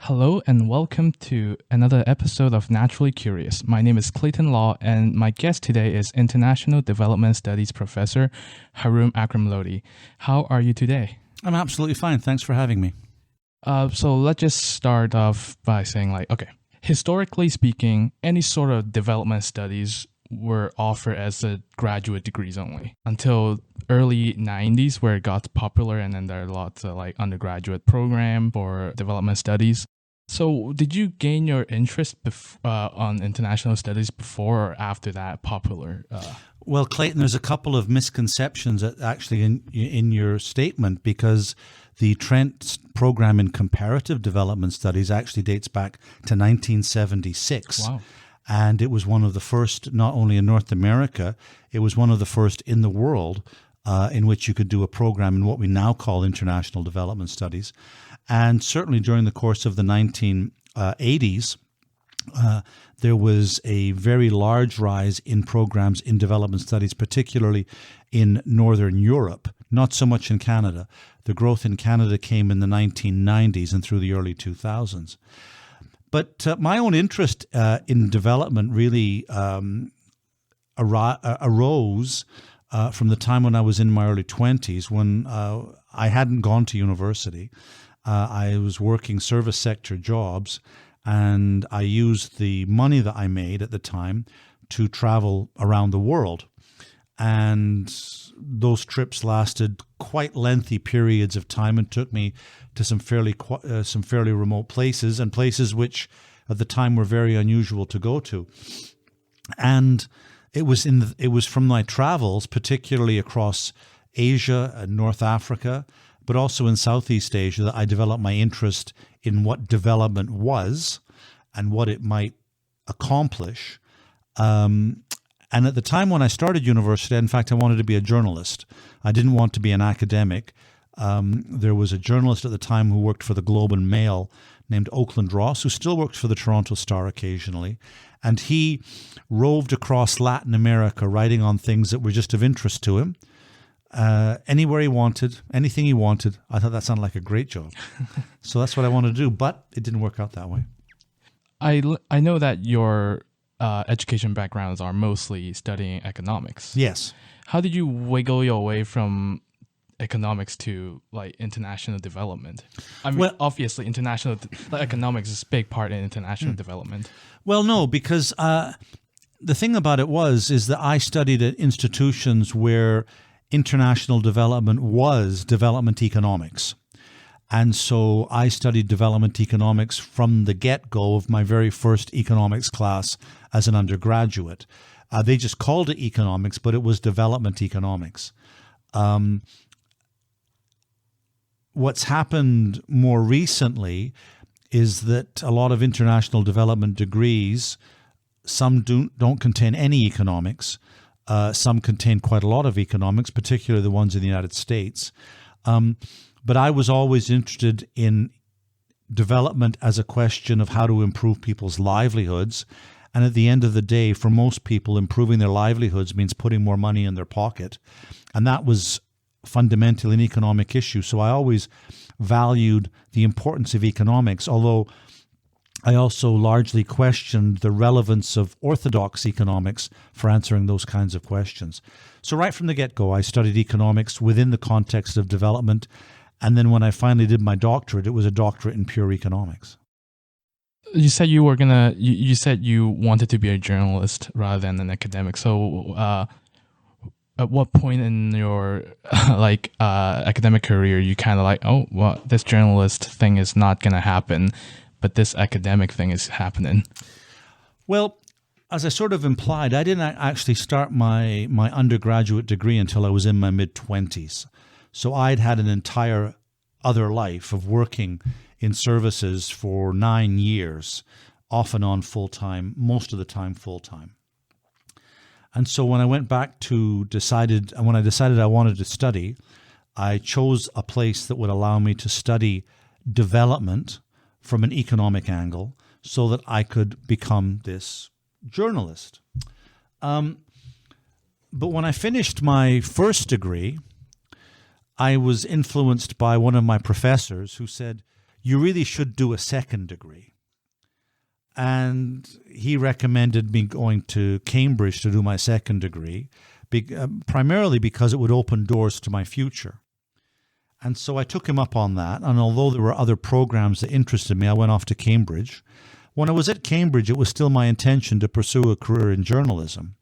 Hello and welcome to another episode of Naturally Curious. My name is Clayton Law and my guest today is International Development Studies Professor Haroon Akram-Lodhi. How are you today? I'm absolutely fine. Thanks for having me. So let's just start off by saying historically speaking, any sort of development studies were offered as a graduate degrees only until early 90s where it got popular, and then there are lots of undergraduate program for development studies. So did you gain your interest on international studies before or after that popular? Well, Clayton, there's a couple of misconceptions actually in your statement, because the Trent program in comparative development studies actually dates back to 1976. Wow. And it was one of the first, not only in North America, it was one of the first in the world in which you could do a program in what we now call international development studies. And certainly during the course of the 1980s, there was a very large rise in programs in development studies, particularly in Northern Europe, not so much in Canada. The growth in Canada came in the 1990s and through the early 2000s. But my own interest in development really arose from the time when I was in my early 20s, when I hadn't gone to university. I was working service sector jobs, and I used the money that I made at the time to travel around the world. And those trips lasted quite lengthy periods of time and took me to some fairly remote places, and places which at the time were very unusual to go to. And it was from my travels, particularly across Asia and North Africa, but also in Southeast Asia, that I developed my interest in what development was and what it might accomplish. And at the time when I started university, in fact, I wanted to be a journalist. I didn't want to be an academic. There was a journalist at the time who worked for the Globe and Mail named Oakland Ross, who still works for the Toronto Star occasionally. And he roved across Latin America writing on things that were just of interest to him. Anywhere he wanted, anything he wanted. I thought that sounded like a great job. So that's what I wanted to do, but it didn't work out that way. I know that your education backgrounds are mostly studying economics. Yes. How did you wiggle your way from economics to international development? I mean, obviously international economics is a big part in international development. Well, no, because the thing about it is that I studied at institutions where international development was development economics. And so I studied development economics from the get-go of my very first economics class as an undergraduate. They just called it economics, but it was development economics. What's happened more recently is that a lot of international development degrees, some don't contain any economics. Some contain quite a lot of economics, particularly the ones in the United States. But I was always interested in development as a question of how to improve people's livelihoods. And at the end of the day, for most people, improving their livelihoods means putting more money in their pocket. And that was fundamentally an economic issue. So I always valued the importance of economics, although I also largely questioned the relevance of orthodox economics for answering those kinds of questions. So right from the get-go, I studied economics within the context of development. And then when I finally did my doctorate, it was a doctorate in pure economics. You said you were you said you wanted to be a journalist rather than an academic. So at what point in your academic career you kind of this journalist thing is not going to happen, but this academic thing is happening? Well, as I sort of implied, I didn't actually start my undergraduate degree until I was in my mid-20s. So I'd had an entire other life of working in services for 9 years, off and on full-time, most of the time full-time. And so when I decided I wanted to study, I chose a place that would allow me to study development from an economic angle so that I could become this journalist. But when I finished my first degree, I was influenced by one of my professors who said, you really should do a second degree. And he recommended me going to Cambridge to do my second degree, primarily because it would open doors to my future. And so I took him up on that. And although there were other programs that interested me, I went off to Cambridge. When I was at Cambridge, it was still my intention to pursue a career in journalism.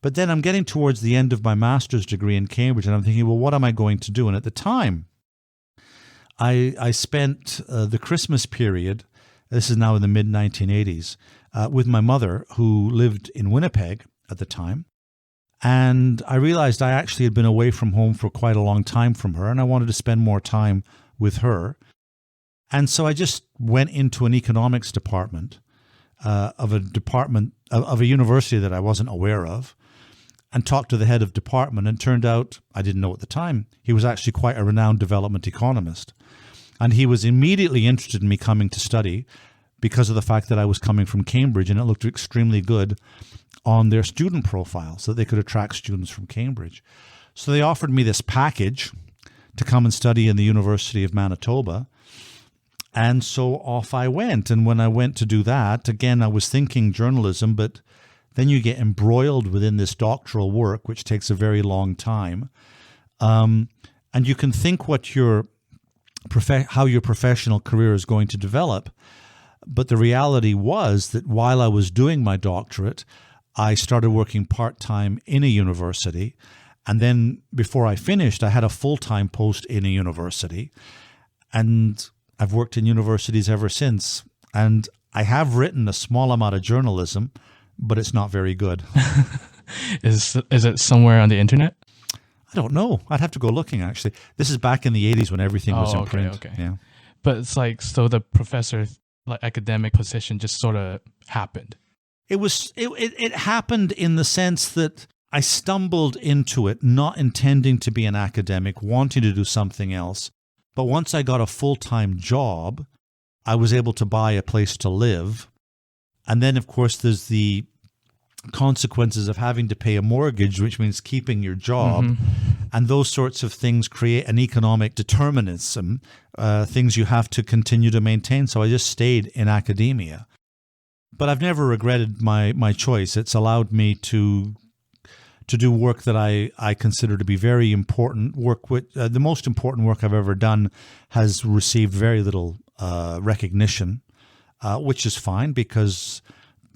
But then I'm getting towards the end of my master's degree in Cambridge, and I'm thinking, well, what am I going to do? And at the time, I spent the Christmas period, this is now in the mid-1980s, with my mother, who lived in Winnipeg at the time. And I realized I actually had been away from home for quite a long time from her, and I wanted to spend more time with her. And so I just went into an economics department of a university that I wasn't aware of, and talked to the head of department, and turned out, I didn't know at the time, he was actually quite a renowned development economist. And he was immediately interested in me coming to study because of the fact that I was coming from Cambridge, and it looked extremely good on their student profile so that they could attract students from Cambridge. So they offered me this package to come and study in the University of Manitoba. And so off I went. And when I went to do that, again, I was thinking journalism, but then you get embroiled within this doctoral work, which takes a very long time. And you can think what how your professional career is going to develop. But the reality was that while I was doing my doctorate, I started working part-time in a university. And then before I finished, I had a full-time post in a university. And I've worked in universities ever since. And I have written a small amount of journalism, but it's not very good. Is it somewhere on the internet? I don't know. I'd have to go looking, actually. This is back in the 80s when everything was in print. Okay. Yeah. But it's like, so the professor, like academic position just sort of happened. It happened in the sense that I stumbled into it, not intending to be an academic, wanting to do something else. But once I got a full-time job, I was able to buy a place to live. And then, of course, there's the consequences of having to pay a mortgage, which means keeping your job. Mm-hmm. And those sorts of things create an economic determinism, things you have to continue to maintain. So I just stayed in academia. But I've never regretted my choice. It's allowed me to do work that I consider to be very important work. The most important work I've ever done has received very little recognition, which is fine because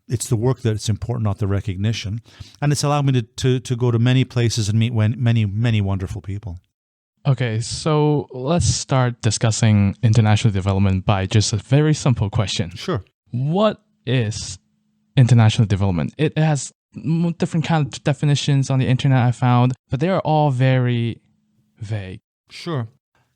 it's the work that's important, not the recognition. And it's allowed me to go to many places and meet many, many wonderful people. Okay, so let's start discussing international development by just a very simple question. Sure. What is international development? It has different kind of definitions on the internet I found, but they are all very vague. Sure.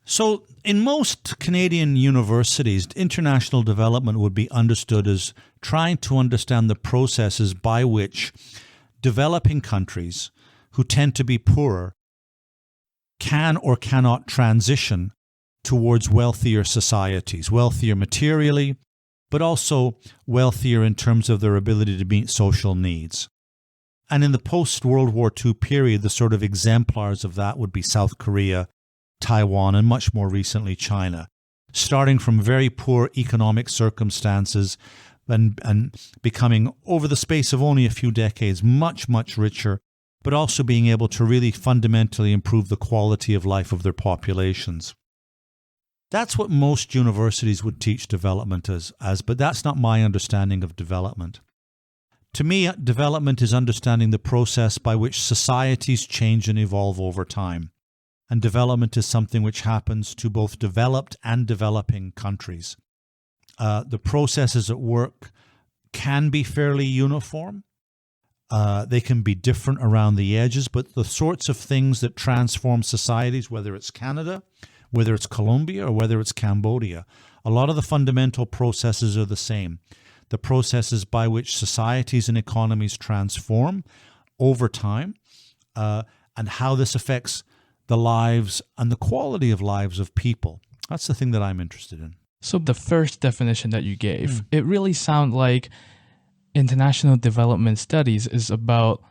So in most Canadian universities, international development would be understood as trying to understand the processes by which developing countries who tend to be poorer can or cannot transition towards wealthier societies, wealthier materially, but also wealthier in terms of their ability to meet social needs. And in the post-World War II period, the sort of exemplars of that would be South Korea, Taiwan, and much more recently China, starting from very poor economic circumstances and becoming, over the space of only a few decades, much, much richer, but also being able to really fundamentally improve the quality of life of their populations. That's what most universities would teach development as, but that's not my understanding of development. To me, development is understanding the process by which societies change and evolve over time. And development is something which happens to both developed and developing countries. The processes at work can be fairly uniform. They can be different around the edges, but the sorts of things that transform societies, whether it's Canada, whether it's Colombia, or whether it's Cambodia, a lot of the fundamental processes are the same. The processes by which societies and economies transform over time, and how this affects the lives and the quality of lives of people. That's the thing that I'm interested in. So the first definition that you gave, it really sounded like international development studies is about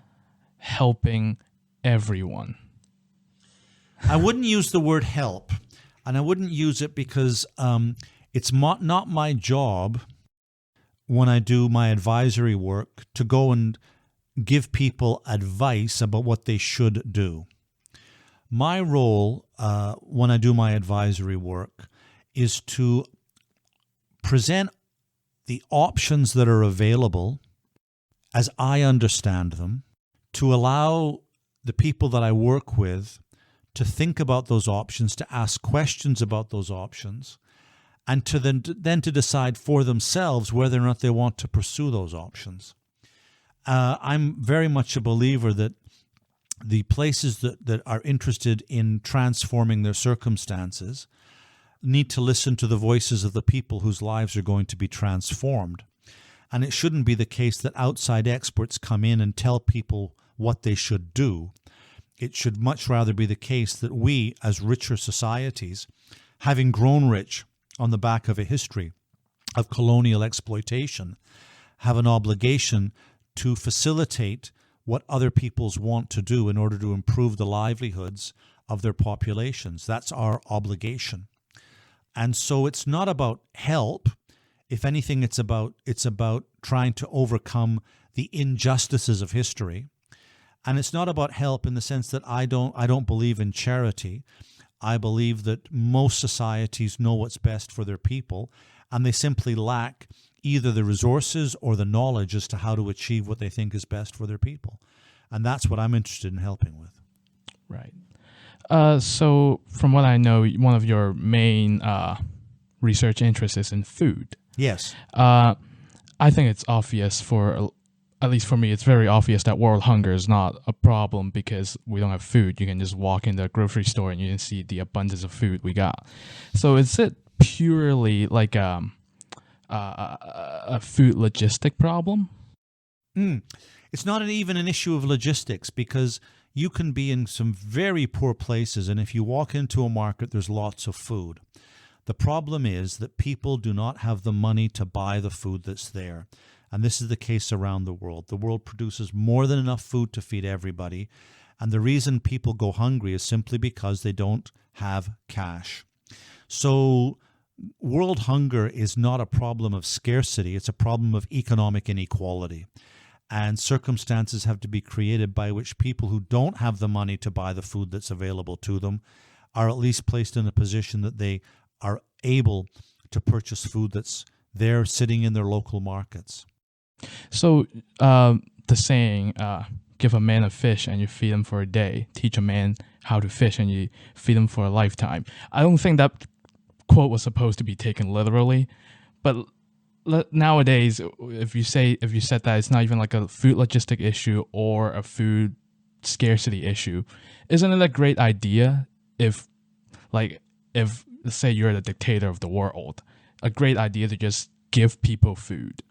helping everyone. I wouldn't use the word help, and I wouldn't use it because It's not my job when I do my advisory work to go and give people advice about what they should do. My role when I do my advisory work is to present the options that are available as I understand them, to allow the people that I work with to think about those options, to ask questions about those options, and to then to decide for themselves whether or not they want to pursue those options. I'm very much a believer that the places that are interested in transforming their circumstances need to listen to the voices of the people whose lives are going to be transformed. And it shouldn't be the case that outside experts come in and tell people what they should do. It should much rather be the case that we, as richer societies, having grown rich on the back of a history of colonial exploitation, have an obligation to facilitate what other peoples want to do in order to improve the livelihoods of their populations. That's our obligation. And so it's not about help. If anything, it's about trying to overcome the injustices of history. And it's not about help in the sense that I don't believe in charity. I believe that most societies know what's best for their people, and they simply lack either the resources or the knowledge as to how to achieve what they think is best for their people. And that's what I'm interested in helping with. Right. So from what I know, one of your main research interests is in food. Yes. I think it's obvious at least for me, it's very obvious that world hunger is not a problem because we don't have food. You can just walk in the grocery store and you can see the abundance of food we got. So is it purely like a food logistic problem? It's not even an issue of logistics, because you can be in some very poor places, and if you walk into a market, there's lots of food. The problem is that people do not have the money to buy the food that's there. And this is the case around the world. The world produces more than enough food to feed everybody. And the reason people go hungry is simply because they don't have cash. So world hunger is not a problem of scarcity. It's a problem of economic inequality. And circumstances have to be created by which people who don't have the money to buy the food that's available to them are at least placed in a position that they are able to purchase food that's there sitting in their local markets. So the saying, give a man a fish and you feed him for a day, teach a man how to fish and you feed him for a lifetime. I don't think that quote was supposed to be taken literally, but nowadays, if you said that it's not even like a food logistic issue or a food scarcity issue, isn't it a great idea if let's say you're the dictator of the world, a great idea to just give people food?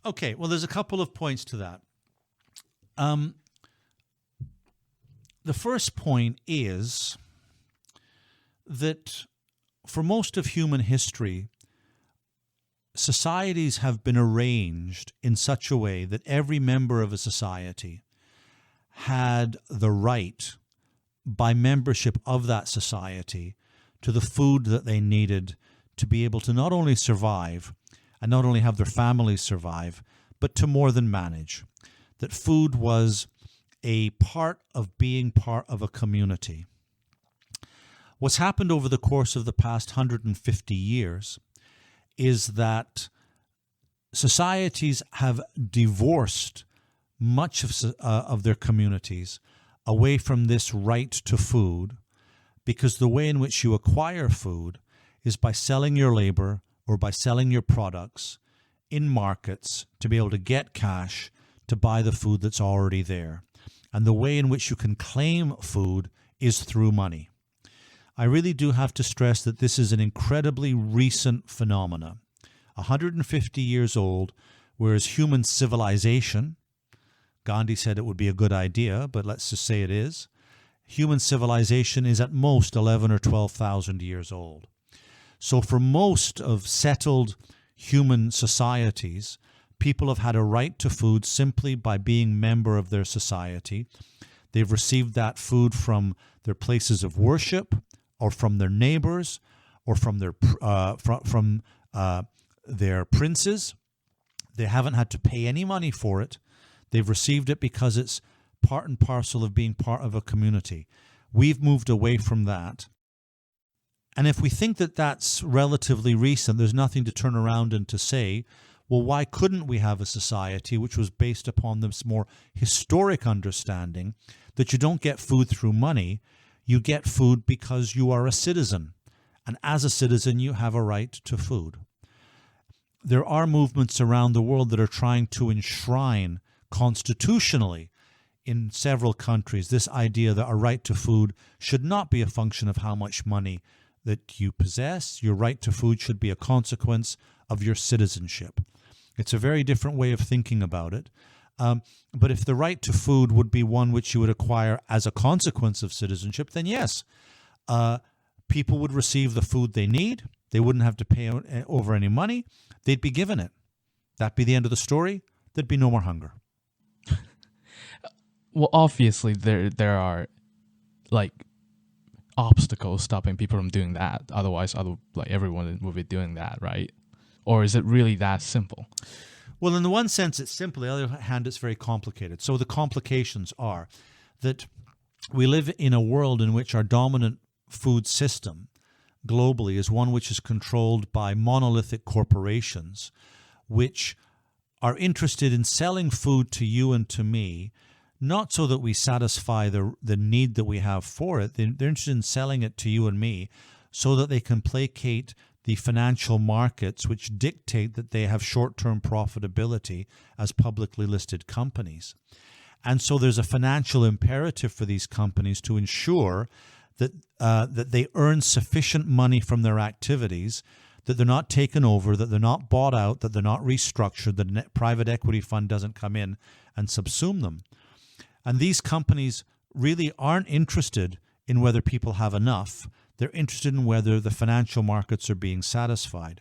Okay, well, there's a couple of points to that. The first point is that for most of human history, societies have been arranged in such a way that every member of a society had the right, by membership of that society, to the food that they needed to be able to not only survive and not only have their families survive, but to more than manage. That food was a part of being part of a community. What's happened over the course of the past 150 years is that societies have divorced much of their communities away from this right to food, because the way in which you acquire food is by selling your labor or by selling your products in markets to be able to get cash to buy the food that's already there. And the way in which you can claim food is through money. I really do have to stress that this is an incredibly recent phenomenon, 150 years old, whereas human civilization, Gandhi said it would be a good idea, but let's just say it is, human civilization is at most 11 or 12,000 years old. So for most of settled human societies, people have had a right to food simply by being member of their society. They've received that food from their places of worship or from their neighbors or from their princes. They haven't had to pay any money for it. They've received it because it's part and parcel of being part of a community. We've moved away from that. And if we think that that's relatively recent, there's nothing to turn around and to say, well, why couldn't we have a society which was based upon this more historic understanding that you don't get food through money, you get food because you are a citizen. And as a citizen, you have a right to food. There are movements around the world that are trying to enshrine constitutionally in several countries this idea that a right to food should not be a function of how much money that you possess. Your right to food should be a consequence of your citizenship. It's a very different way of thinking about it. But if the right to food would be one which you would acquire as a consequence of citizenship, then yes, people would receive the food they need. They wouldn't have to pay over any money. They'd be given it. That'd be the end of the story. There'd be no more hunger. Well, obviously there are like obstacles stopping people from doing that. Otherwise, everyone would be doing that, right? Or is it really that simple? Well, in the one sense, it's simple. On the other hand, it's very complicated. So the complications are that we live in a world in which our dominant food system globally is one which is controlled by monolithic corporations, which are interested in selling food to you and to me, not so that we satisfy the need that we have for it. They're interested in selling it to you and me so that they can placate the financial markets, which dictate that they have short-term profitability as publicly listed companies. And so there's a financial imperative for these companies to ensure that they earn sufficient money from their activities, that they're not taken over, that they're not bought out, that they're not restructured, that a private equity fund doesn't come in and subsume them. And these companies really aren't interested in whether people have enough. They're interested in whether the financial markets are being satisfied.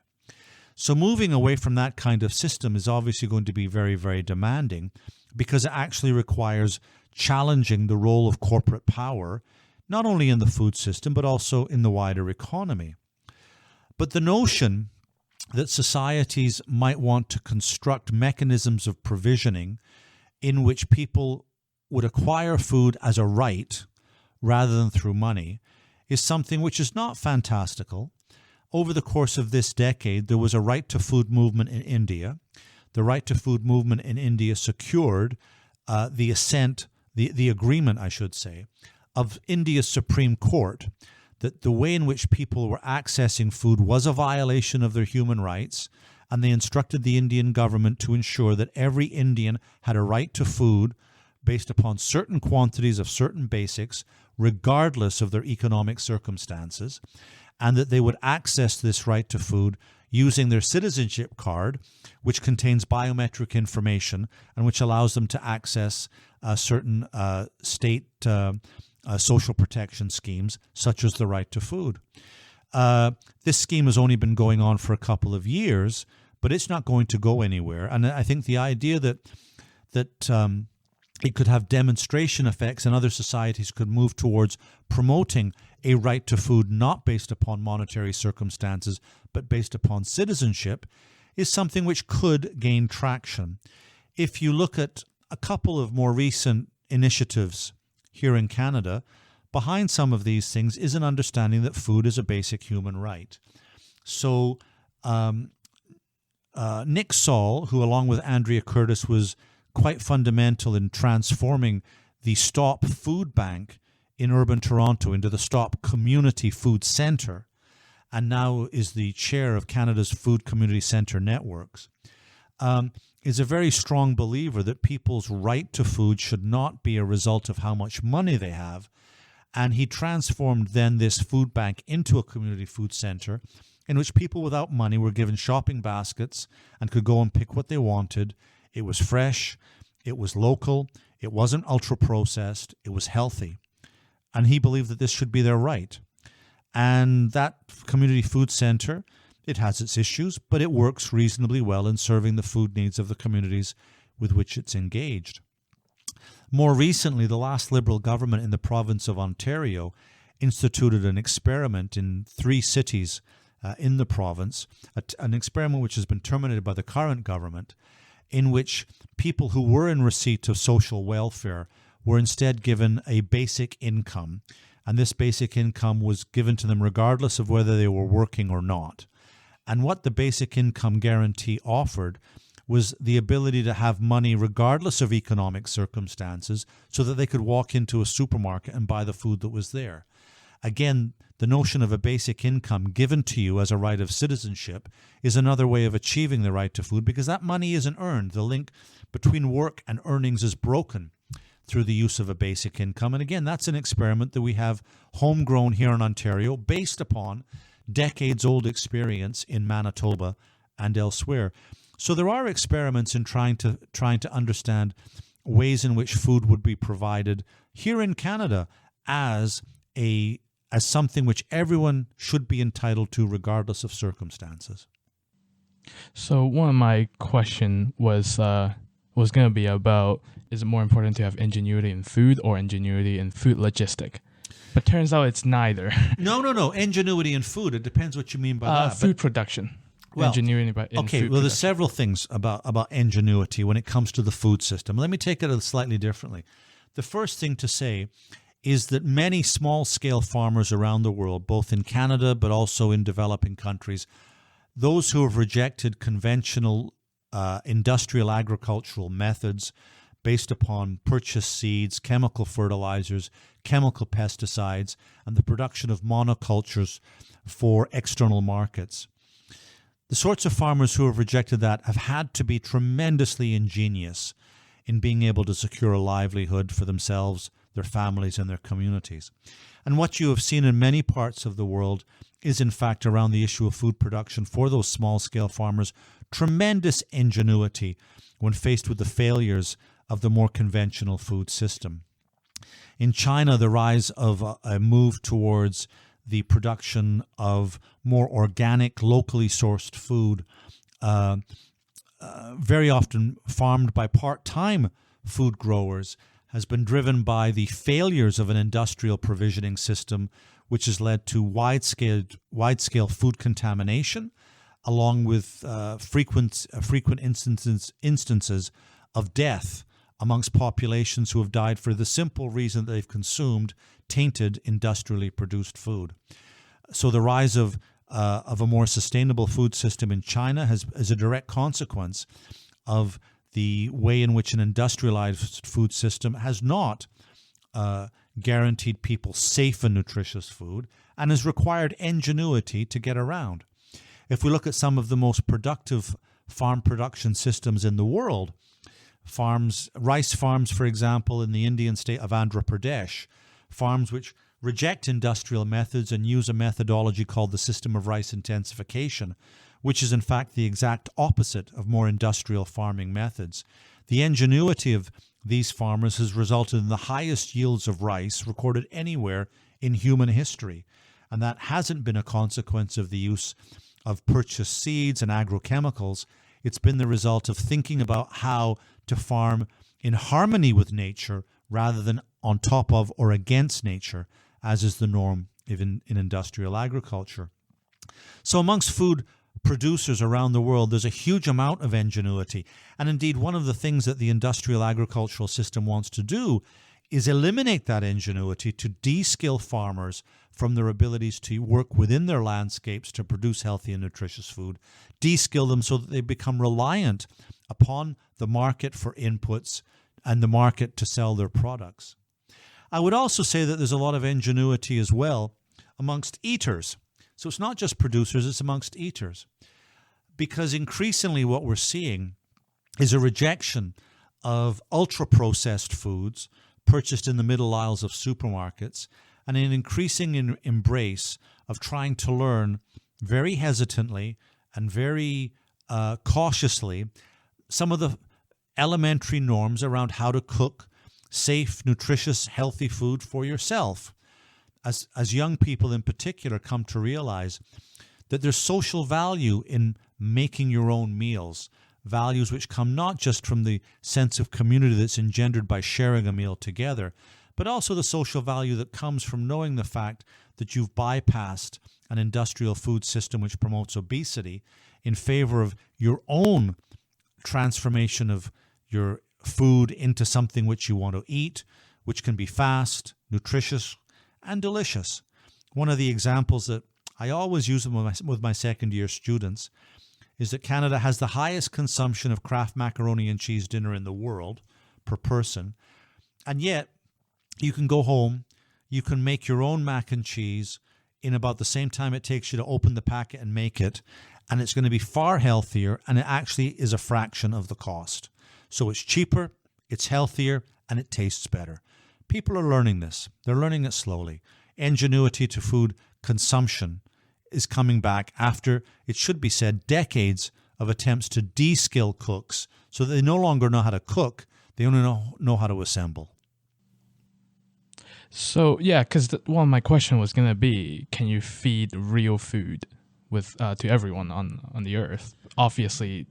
So moving away from that kind of system is obviously going to be very, very demanding because it actually requires challenging the role of corporate power, not only in the food system, but also in the wider economy. But the notion that societies might want to construct mechanisms of provisioning in which people would acquire food as a right rather than through money is something which is not fantastical. Over the course of this decade, there was a right to food movement in India. The right to food movement in India secured the agreement, I should say, of India's Supreme Court that the way in which people were accessing food was a violation of their human rights, and they instructed the Indian government to ensure that every Indian had a right to food based upon certain quantities of certain basics, regardless of their economic circumstances, and that they would access this right to food using their citizenship card, which contains biometric information and which allows them to access certain state social protection schemes, such as the right to food. This scheme has only been going on for a couple of years, but it's not going to go anywhere. And I think the idea that it could have demonstration effects and other societies could move towards promoting a right to food not based upon monetary circumstances, but based upon citizenship, is something which could gain traction. If you look at a couple of more recent initiatives here in Canada, behind some of these things is an understanding that food is a basic human right. So Nick Saul, who along with Andrea Curtis was quite fundamental in transforming the Stop Food Bank in urban Toronto into the Stop Community Food Centre, and now is the chair of Canada's Food Community Centre Networks, is a very strong believer that people's right to food should not be a result of how much money they have. And he transformed then this food bank into a community food centre in which people without money were given shopping baskets and could go and pick what they wanted. It was fresh, it was local, it wasn't ultra-processed, it was healthy. And he believed that this should be their right. And that community food centre, it has its issues, but it works reasonably well in serving the food needs of the communities with which it's engaged. More recently, the last Liberal government in the province of Ontario instituted an experiment in 3 cities in the province, an experiment which has been terminated by the current government, in which people who were in receipt of social welfare were instead given a basic income. And this basic income was given to them regardless of whether they were working or not. And what the basic income guarantee offered was the ability to have money regardless of economic circumstances so that they could walk into a supermarket and buy the food that was there. Again, the notion of a basic income given to you as a right of citizenship is another way of achieving the right to food, because that money isn't earned. The link between work and earnings is broken through the use of a basic income. And again, that's an experiment that we have homegrown here in Ontario based upon decades-old experience in Manitoba and elsewhere. So there are experiments in trying to understand ways in which food would be provided here in Canada as something which everyone should be entitled to regardless of circumstances. So one of my question was going to be about, is it more important to have ingenuity in food or ingenuity in food logistic? But turns out it's neither. No. Ingenuity in food. It depends what you mean by that. Food production. Well, ingenuity in food production. There's several things about ingenuity when it comes to the food system. Let me take it slightly differently. The first thing to say is that many small-scale farmers around the world, both in Canada but also in developing countries, those who have rejected conventional industrial agricultural methods based upon purchased seeds, chemical fertilizers, chemical pesticides, and the production of monocultures for external markets. The sorts of farmers who have rejected that have had to be tremendously ingenious in being able to secure a livelihood for themselves, their families, and their communities. And what you have seen in many parts of the world is, in fact, around the issue of food production for those small-scale farmers, tremendous ingenuity when faced with the failures of the more conventional food system. In China, the rise of a move towards the production of more organic, locally sourced food, very often farmed by part-time food growers, has been driven by the failures of an industrial provisioning system, which has led to wide-scale food contamination, along with frequent instances of death amongst populations who have died for the simple reason that they've consumed tainted industrially produced food. So the rise of a more sustainable food system in China is a direct consequence of the way in which an industrialized food system has not guaranteed people safe and nutritious food and has required ingenuity to get around. If we look at some of the most productive farm production systems in the world, rice farms, for example, in the Indian state of Andhra Pradesh, farms which reject industrial methods and use a methodology called the system of rice intensification, which is in fact the exact opposite of more industrial farming methods. The ingenuity of these farmers has resulted in the highest yields of rice recorded anywhere in human history, and that hasn't been a consequence of the use of purchased seeds and agrochemicals. It's been the result of thinking about how to farm in harmony with nature rather than on top of or against nature, as is the norm in industrial agriculture. So amongst food producers around the world, there's a huge amount of ingenuity. And indeed, one of the things that the industrial agricultural system wants to do is eliminate that ingenuity to de-skill farmers from their abilities to work within their landscapes to produce healthy and nutritious food, de-skill them so that they become reliant upon the market for inputs and the market to sell their products. I would also say that there's a lot of ingenuity as well amongst eaters. So it's not just producers, it's amongst eaters. Because increasingly what we're seeing is a rejection of ultra-processed foods purchased in the middle aisles of supermarkets, and an increasing embrace of trying to learn very hesitantly and very cautiously some of the elementary norms around how to cook safe, nutritious, healthy food for yourself. As young people in particular come to realize that there's social value in making your own meals, values which come not just from the sense of community that's engendered by sharing a meal together, but also the social value that comes from knowing the fact that you've bypassed an industrial food system which promotes obesity in favor of your own transformation of your food into something which you want to eat, which can be fast, nutritious, and delicious. One of the examples that I always use with my second-year students is that Canada has the highest consumption of Kraft macaroni and cheese dinner in the world per person, and yet you can go home, you can make your own mac and cheese in about the same time it takes you to open the packet and make it, and it's going to be far healthier, and it actually is a fraction of the cost. So it's cheaper, it's healthier, and it tastes better. People are learning this. They're learning it slowly. Ingenuity to food consumption is coming back after, it should be said, decades of attempts to de-skill cooks so that they no longer know how to cook, they only know how to assemble. So, yeah, because my question was going to be, can you feed real food to everyone on the earth? Obviously,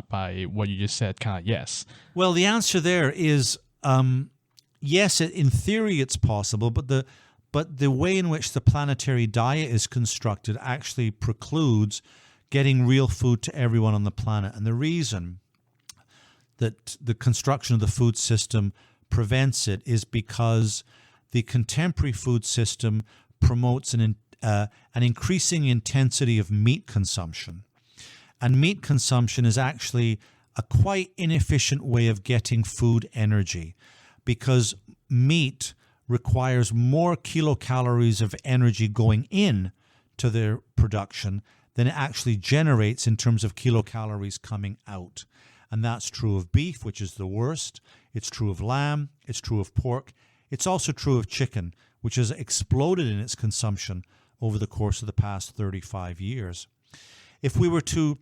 by what you just said, kind of yes. Well, the answer there is yes, in theory it's possible, but the way in which the planetary diet is constructed actually precludes getting real food to everyone on the planet. And the reason that the construction of the food system prevents it is because the contemporary food system promotes an increasing intensity of meat consumption. And meat consumption is actually a quite inefficient way of getting food energy, because meat requires more kilocalories of energy going in to their production than it actually generates in terms of kilocalories coming out. And that's true of beef, which is the worst. It's true of lamb. It's true of pork. It's also true of chicken, which has exploded in its consumption over the course of the past 35 years. If we were to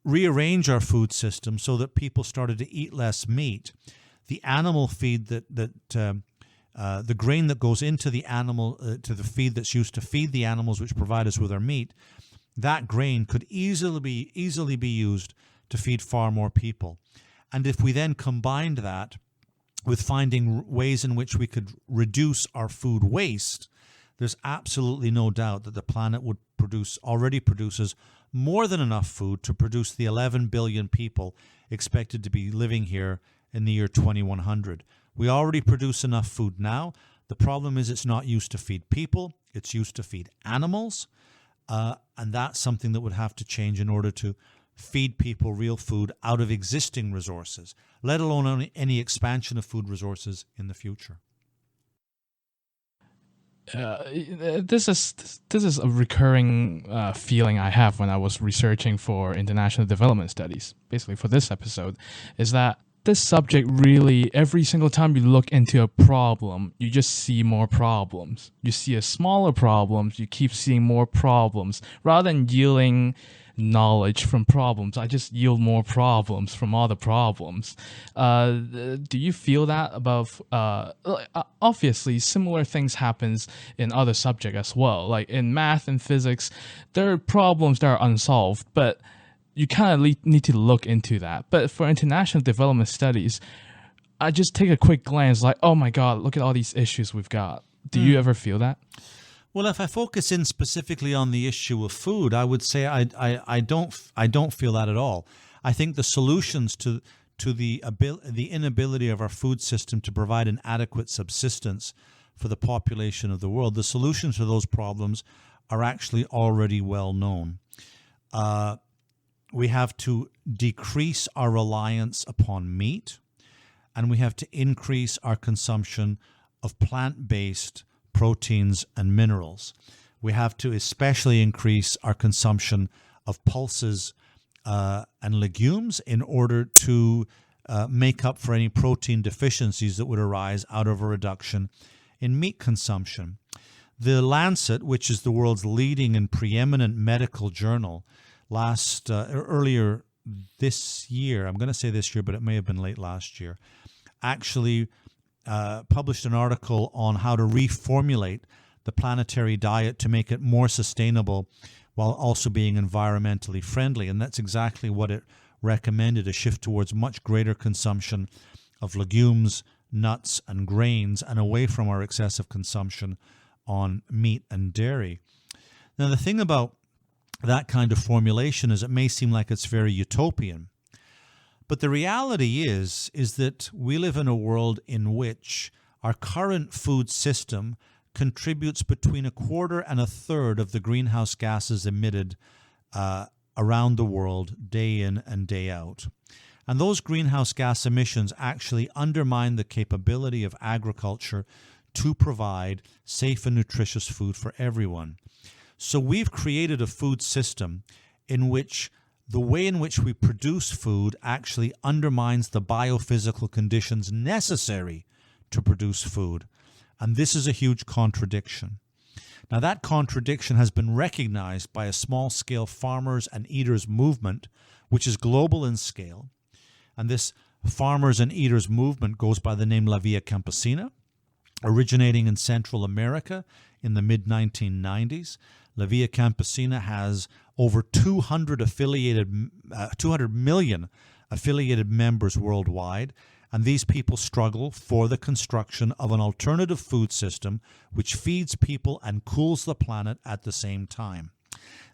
rearrange our food system so that people started to eat less meat, the animal feed the grain that goes into the animal, to the feed that's used to feed the animals which provide us with our meat, that grain could easily be used to feed far more people. And if we then combined that with finding ways in which we could reduce our food waste, there's absolutely no doubt that the planet already produces more than enough food to produce the 11 billion people expected to be living here in the year 2100. We already produce enough food now. The problem is it's not used to feed people. It's used to feed animals. And that's something that would have to change in order to feed people real food out of existing resources, let alone any expansion of food resources in the future. This is a recurring feeling I have when I was researching for international development studies, basically for this episode, is that this subject really, every single time you look into a problem, you just see more problems. You see a smaller problems, you keep seeing more problems. Rather than yielding knowledge from problems, I just yield more problems from all the problems. Do you feel that about, obviously similar things happens in other subjects as well. Like in math and physics, there are problems that are unsolved, but you kind of need to look into that. But for international development studies, I just take a quick glance like, oh my God, look at all these issues we've got. Do you ever feel that? Well, if I focus in specifically on the issue of food, I would say I don't feel that at all. I think the solutions to the inability of our food system to provide an adequate subsistence for the population of the world, the solutions to those problems are actually already well known. We have to decrease our reliance upon meat, and we have to increase our consumption of plant-based proteins and minerals. We have to especially increase our consumption of pulses and legumes in order to make up for any protein deficiencies that would arise out of a reduction in meat consumption. The Lancet, which is the world's leading and preeminent medical journal, earlier this year, I'm going to say this year, but it may have been late last year, actually published an article on how to reformulate the planetary diet to make it more sustainable while also being environmentally friendly. And that's exactly what it recommended, a shift towards much greater consumption of legumes, nuts and grains and away from our excessive consumption on meat and dairy. Now, the thing about that kind of formulation is it may seem like it's very utopian. But the reality is that we live in a world in which our current food system contributes between a quarter and a third of the greenhouse gases emitted around the world day in and day out. And those greenhouse gas emissions actually undermine the capability of agriculture to provide safe and nutritious food for everyone. So we've created a food system in which the way in which we produce food actually undermines the biophysical conditions necessary to produce food. And this is a huge contradiction. Now, that contradiction has been recognized by a small-scale farmers and eaters movement, which is global in scale. And this farmers and eaters movement goes by the name Via Campesina, originating in Central America in the mid-1990s. Via Campesina has over 200 million affiliated members worldwide, and these people struggle for the construction of an alternative food system which feeds people and cools the planet at the same time.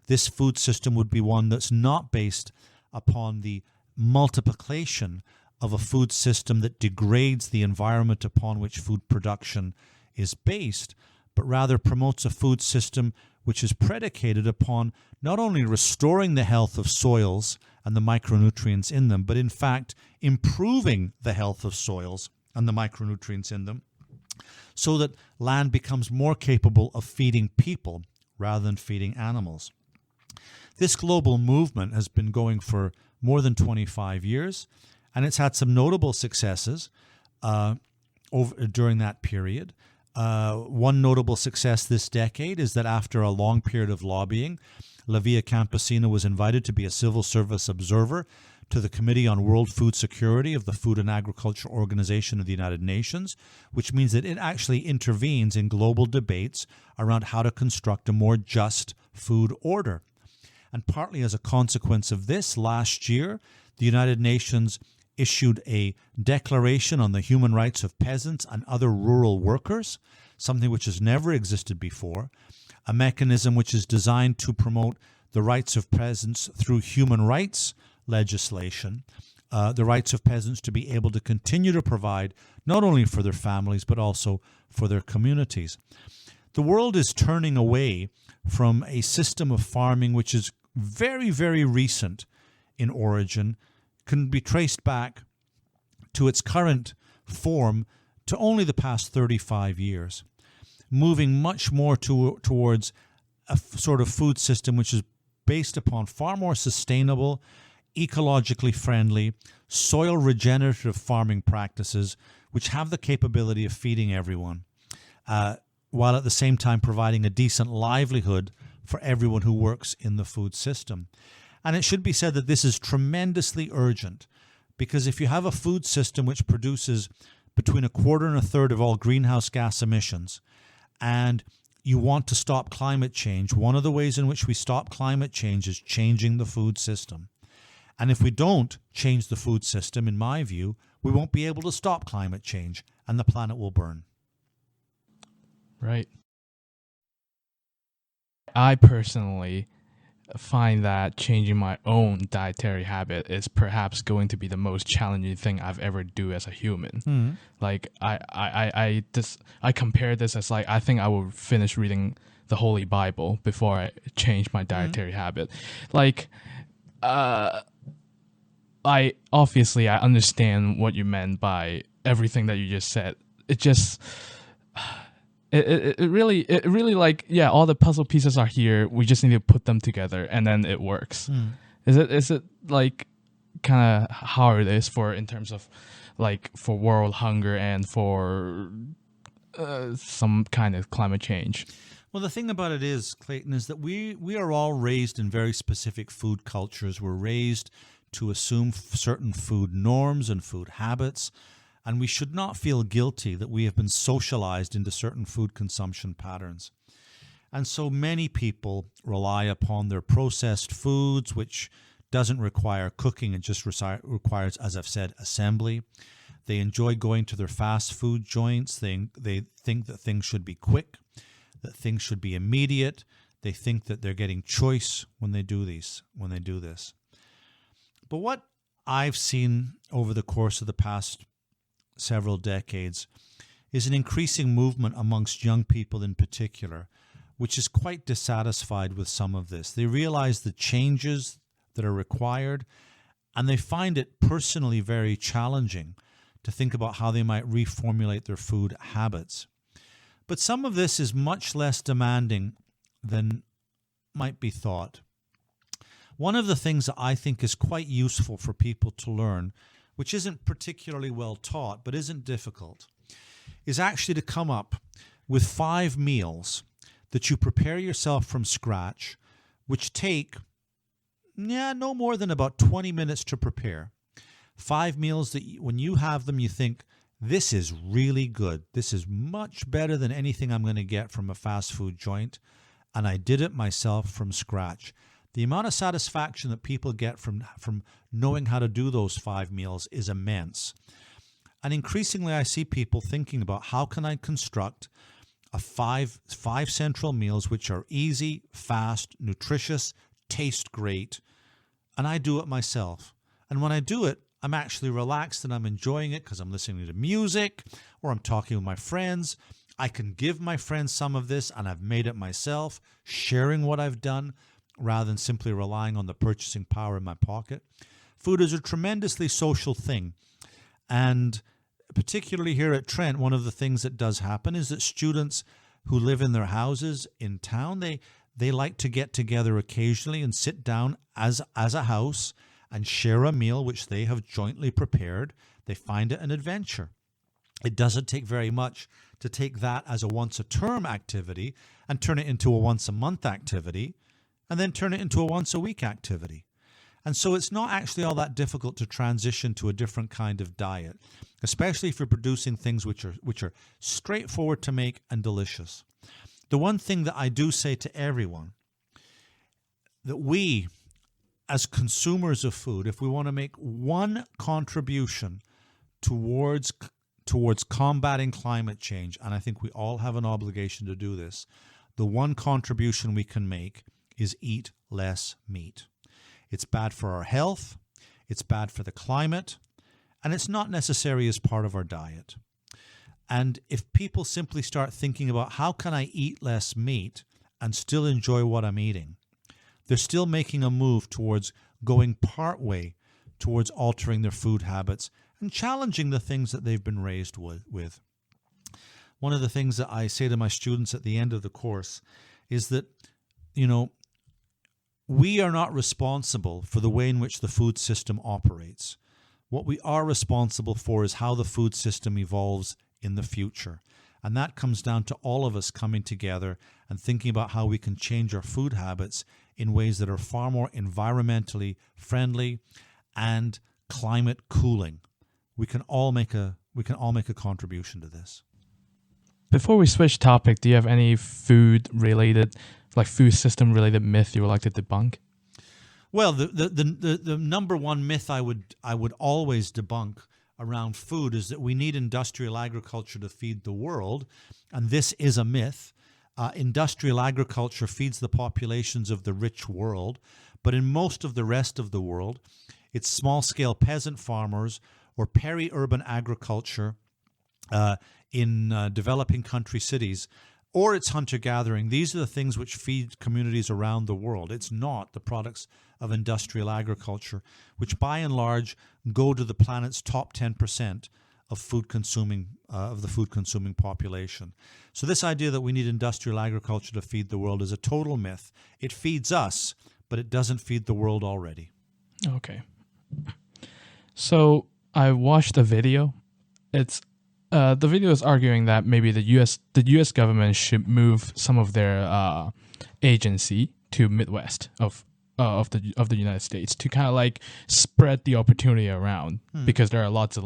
This food system would be one that's not based upon the multiplication of a food system that degrades the environment upon which food production is based, but rather promotes a food system which is predicated upon not only restoring the health of soils and the micronutrients in them, but in fact improving the health of soils and the micronutrients in them so that land becomes more capable of feeding people rather than feeding animals. This global movement has been going for more than 25 years, and it's had some notable successes during that period. One notable success this decade is that after a long period of lobbying, Via Campesina was invited to be a civil service observer to the Committee on World Food Security of the Food and Agriculture Organization of the United Nations, which means that it actually intervenes in global debates around how to construct a more just food order. And partly as a consequence of this, last year, the United Nations issued a declaration on the human rights of peasants and other rural workers, something which has never existed before, a mechanism which is designed to promote the rights of peasants through human rights legislation, the rights of peasants to be able to continue to provide not only for their families but also for their communities. The world is turning away from a system of farming which is very, very recent in origin, can be traced back to its current form to only the past 35 years, moving much more towards a sort of food system which is based upon far more sustainable, ecologically friendly, soil regenerative farming practices which have the capability of feeding everyone, while at the same time providing a decent livelihood for everyone who works in the food system. And it should be said that this is tremendously urgent, because if you have a food system which produces between a quarter and a third of all greenhouse gas emissions, and you want to stop climate change, one of the ways in which we stop climate change is changing the food system. And if we don't change the food system, in my view, we won't be able to stop climate change and the planet will burn. Right. I personally find that changing my own dietary habit is perhaps going to be the most challenging thing I've ever do as a human. Mm-hmm. Like I compare this as like I think I will finish reading the Holy Bible before I change my dietary habit. Like I understand what you meant by everything that you just said. It just It really like, yeah, all the puzzle pieces are here. We just need to put them together and then it works. Is it like kind of how it is for in terms of like for world hunger and for some kind of climate change? Well, the thing about it is, Clayton, is that we are all raised in very specific food cultures. We're raised to assume certain food norms and food habits. And we should not feel guilty that we have been socialized into certain food consumption patterns. And so many people rely upon their processed foods, which doesn't require cooking. It just requires, as I've said, assembly. They enjoy going to their fast food joints. They think that things should be quick, that things should be immediate. They think that they're getting choice when they do this. But what I've seen over the course of the past several decades is an increasing movement amongst young people in particular, which is quite dissatisfied with some of this. They realize the changes that are required, and they find it personally very challenging to think about how they might reformulate their food habits. But some of this is much less demanding than might be thought. One of the things that I think is quite useful for people to learn, which isn't particularly well taught but isn't difficult, is actually to come up with 5 meals that you prepare yourself from scratch, which take no more than about 20 minutes to prepare. 5 meals that when you have them, you think, this is really good. This is much better than anything I'm going to get from a fast food joint. And I did it myself from scratch. The amount of satisfaction that people get from knowing how to do those 5 meals is immense. And increasingly, I see people thinking about how can I construct a five central meals which are easy, fast, nutritious, taste great, and I do it myself. And when I do it, I'm actually relaxed and I'm enjoying it because I'm listening to music or I'm talking with my friends. I can give my friends some of this and I've made it myself, sharing what I've done rather than simply relying on the purchasing power in my pocket. Food is a tremendously social thing. And particularly here at Trent, one of the things that does happen is that students who live in their houses in town, they like to get together occasionally and sit down as a house and share a meal which they have jointly prepared. They find it an adventure. It doesn't take very much to take that as a once-a-term activity and turn it into a once-a-month activity and then turn it into a once-a-week activity. And so it's not actually all that difficult to transition to a different kind of diet, especially if you're producing things which are straightforward to make and delicious. The one thing that I do say to everyone, that we, as consumers of food, if we want to make one contribution towards combating climate change, and I think we all have an obligation to do this, the one contribution we can make is eat less meat. It's bad for our health, it's bad for the climate, and it's not necessary as part of our diet. And if people simply start thinking about how can I eat less meat and still enjoy what I'm eating, they're still making a move towards going partway towards altering their food habits and challenging the things that they've been raised with. One of the things that I say to my students at the end of the course is that, we are not responsible for the way in which the food system operates. What we are responsible for is how the food system evolves in the future. And that comes down to all of us coming together and thinking about how we can change our food habits in ways that are far more environmentally friendly and climate cooling. We can all make a contribution to this. Before we switch topic, do you have any food system related myth you would like to debunk? Well, the number one myth I would always debunk around food is that we need industrial agriculture to feed the world, and this is a myth. Industrial agriculture feeds the populations of the rich world, but in most of the rest of the world, it's small-scale peasant farmers or peri-urban agriculture in developing country cities, or it's hunter-gathering. These are the things which feed communities around the world. It's not the products of industrial agriculture, which by and large go to the planet's top 10% of the food-consuming population. So this idea that we need industrial agriculture to feed the world is a total myth. It feeds us, but it doesn't feed the world already. Okay. So I watched a video. The video is arguing that maybe the U.S. government should move some of their agency to Midwest of the United States to kind of like spread the opportunity around, because there are lots of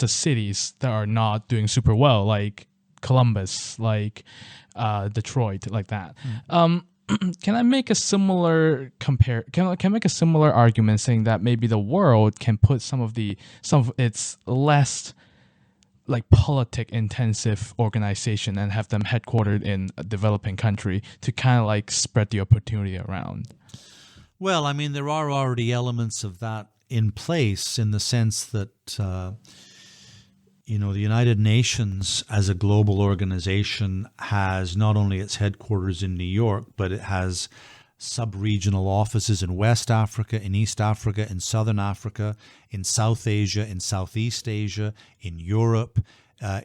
cities that are not doing super well, like Columbus, like Detroit, like that. can I make a similar Can I make a similar argument saying that maybe the world can put some of its less like politic intensive organization and have them headquartered in a developing country to kind of like spread the opportunity around? Well, I mean, there are already elements of that in place in the sense that, the United Nations as a global organization has not only its headquarters in New York, but it has sub-regional offices in West Africa, in East Africa, in Southern Africa, in South Asia, in Southeast Asia, in Europe,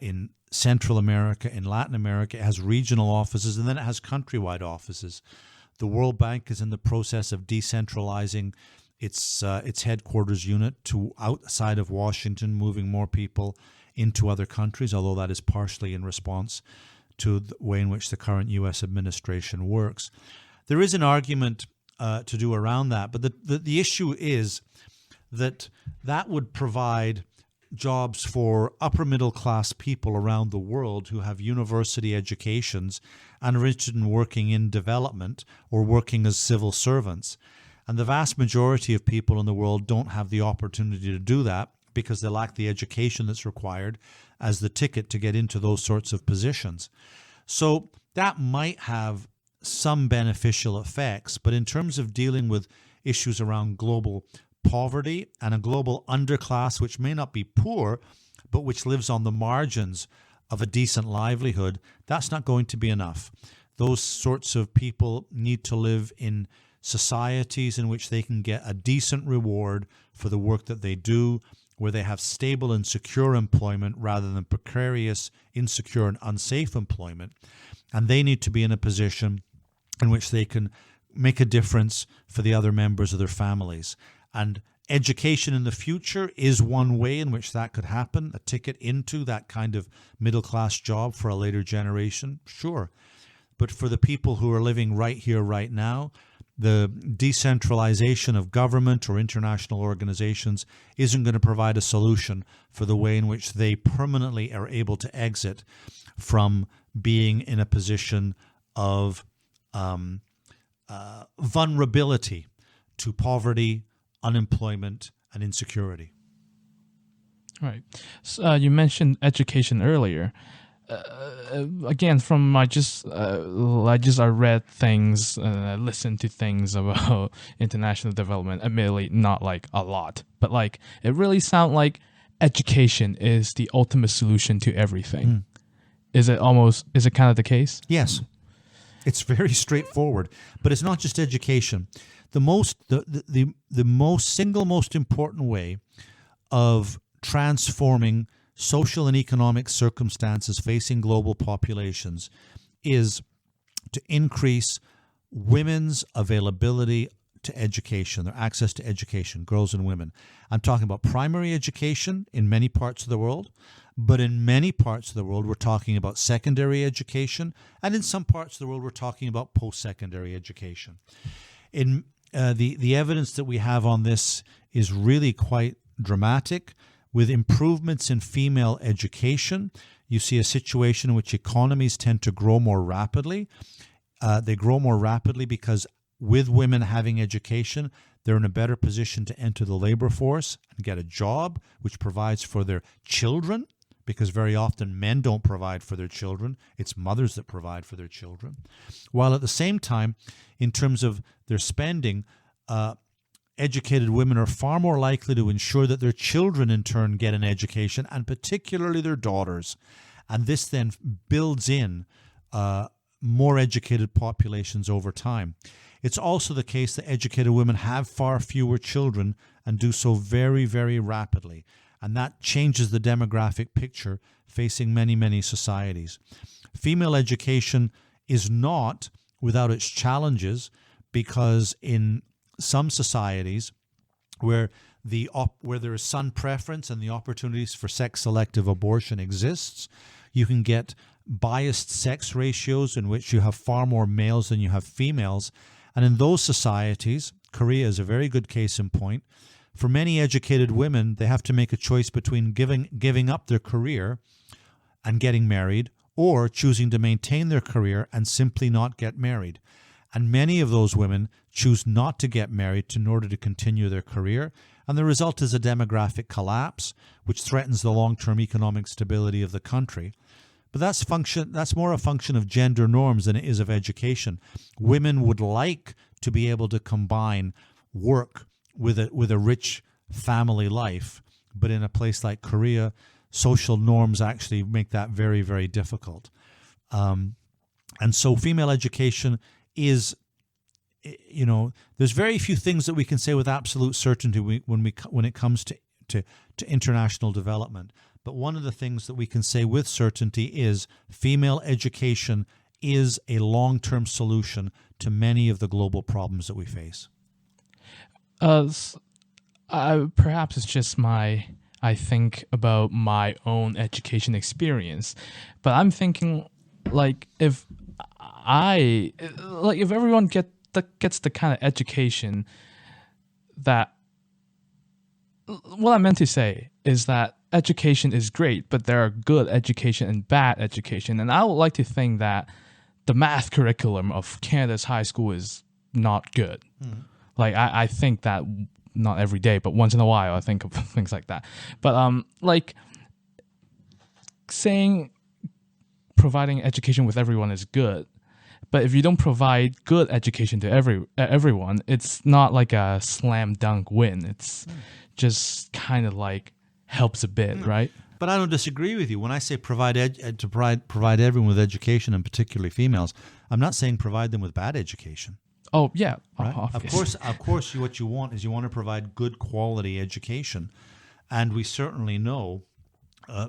in Central America, in Latin America. It has regional offices, and then it has countrywide offices. The World Bank is in the process of decentralizing its headquarters unit to outside of Washington, moving more people into other countries, although that is partially in response to the way in which the current U.S. administration works. There is an argument to do around that, but the issue is that would provide jobs for upper middle class people around the world who have university educations and are interested in working in development or working as civil servants. And the vast majority of people in the world don't have the opportunity to do that because they lack the education that's required as the ticket to get into those sorts of positions. So that might have some beneficial effects, but in terms of dealing with issues around global poverty and a global underclass, which may not be poor, but which lives on the margins of a decent livelihood, that's not going to be enough. Those sorts of people need to live in societies in which they can get a decent reward for the work that they do, where they have stable and secure employment rather than precarious, insecure, and unsafe employment. And they need to be in a position in which they can make a difference for the other members of their families. And education in the future is one way in which that could happen, a ticket into that kind of middle-class job for a later generation, sure. But for the people who are living right here, right now, the decentralization of government or international organizations isn't going to provide a solution for the way in which they permanently are able to exit from being in a position of vulnerability to poverty, unemployment, and insecurity. Right. So, you mentioned education earlier. Again, from I read things, I listened to things about international development. Admittedly, not like a lot, but like it really sounds like education is the ultimate solution to everything. Is it kind of the case? Yes. It's very straightforward, but it's not just education. The single most important way of transforming social and economic circumstances facing global populations is to increase women's availability to education, their access to education, girls and women. I'm talking about primary education in many parts of the world, but in many parts of the world, we're talking about secondary education, and in some parts of the world, we're talking about post-secondary education. In the evidence that we have on this is really quite dramatic. With improvements in female education, you see a situation in which economies tend to grow more rapidly. They grow more rapidly because with women having education, they're in a better position to enter the labor force and get a job, which provides for their children, because very often men don't provide for their children. It's mothers that provide for their children. While at the same time, in terms of their spending, educated women are far more likely to ensure that their children in turn get an education, and particularly their daughters. And this then builds in more educated populations over time. It's also the case that educated women have far fewer children and do so very, very rapidly. And that changes the demographic picture facing many, many societies. Female education is not without its challenges, because in some societies where there is son preference and the opportunities for sex-selective abortion exists, you can get biased sex ratios in which you have far more males than you have females. And in those societies, Korea is a very good case in point, for many educated women, they have to make a choice between giving up their career and getting married, or choosing to maintain their career and simply not get married. And many of those women choose not to get married in order to continue their career. And the result is a demographic collapse, which threatens the long-term economic stability of the country. But that's more a function of gender norms than it is of education. Women would like to be able to combine work with a rich family life, but in a place like Korea, social norms actually make that very, very difficult. And so female education is, there's very few things that we can say with absolute certainty when it comes to international development. But one of the things that we can say with certainty is female education is a long-term solution to many of the global problems that we face. Perhaps it's just I think about my own education experience, but I'm thinking if everyone gets the kind of education that, what I meant to say is that education is great, but there are good education and bad education. And I would like to think that the math curriculum of Canada's high school is not good. I think that not every day, but once in a while I think of things like that. But saying providing education with everyone is good, but if you don't provide good education to everyone, it's not like a slam dunk win. It's just kind of helps a bit, right? But I don't disagree with you. When I say provide everyone with education, and particularly females, I'm not saying provide them with bad education. Oh yeah, right? Of course. What you want to provide good quality education, and we certainly know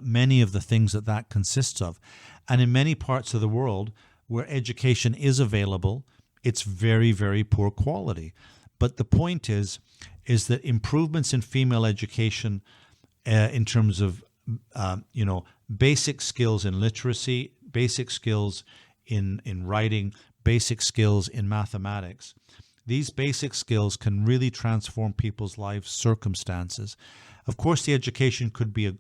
many of the things that consists of. And in many parts of the world where education is available, it's very, very poor quality. But the point is that improvements in female education, in terms of basic skills in literacy, basic skills in writing, basic skills in mathematics, these basic skills can really transform people's life circumstances. Of course, the education